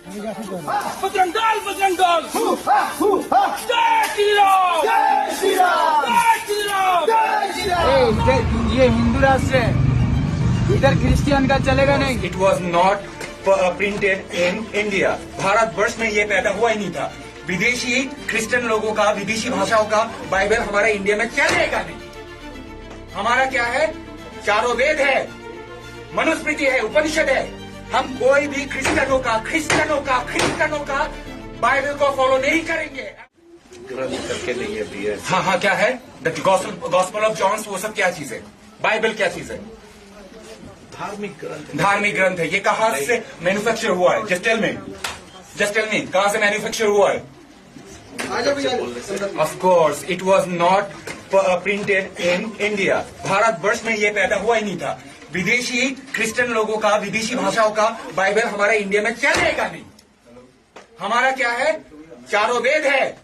बजरंग दल, बजरंग दल। जय श्री राम, जय श्री राम, जय श्री राम, जय श्री राम। इधर ये हिंदू राष्ट्र है, इधर क्रिश्चियन का चलेगा नहीं। It was not printed in India. Bharatvarsh में ये पैदा हुआ ही नहीं था। विदेशी क्रिश्चियन लोगों का, विदेशी भाषाओं का बाइबल हमारे इंडिया में चलेगा नहीं। हमारा क्या है? चारों वेद है, मनुस्मृति है, उपनिषद है। हम कोई भी क्रिश्चियनों का बाइबल को फॉलो नहीं करेंगे। ग्रंथ करके नहीं है दिया। हाँ हाँ, क्या है? द गॉस्पेल ऑफ जॉन्स, वो सब क्या चीज है? बाइबल क्या चीज है? धार्मिक ग्रंथ है। ये कहाँ से मैन्युफैक्चर हुआ है? जस्ट टेल मी, कहाँ से मैन्युफैक्चर हुआ है? Of course it was not printed in India. Bharatvarsh में ये पैदा हुआ ही नहीं था। विदेशी क्रिश्चियन लोगों का, विदेशी भाषाओं का बाइबल हमारे इंडिया में चलेगा नहीं। हमारा क्या है? चारों वेद है,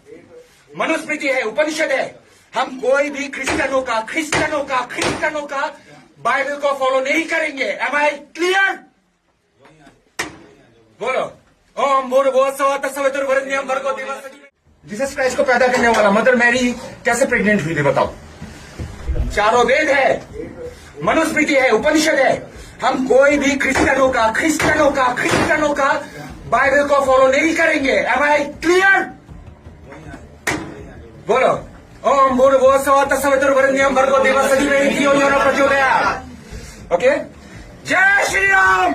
मनुस्मृति है, उपनिषद है। हम कोई भी क्रिश्चियनों का बाइबल को फॉलो नहीं करेंगे। Am I clear? बोलो ओम भूर्भुवः स्वः तत्सवितुर्वरेण्यं भर्गो देवस्य धीमहि। जीसस क्राइस्ट को पैदा करने वाला मदर मैरी कैसे प्रेग्नेंट हुई थी बताओ? चारों वेद है, मनुस्मृति है, उपनिषद है। हम कोई भी क्रिश्चियनों का बाइबल को फॉलो नहीं करेंगे। Am I clear? बोलो ओम भूर्भुवः स्वः तत्सवितुर्वरेण्यं भर्गो देवस्य धीमहि धियो यो न प्रचोदयात्। ओके, जय श्री राम।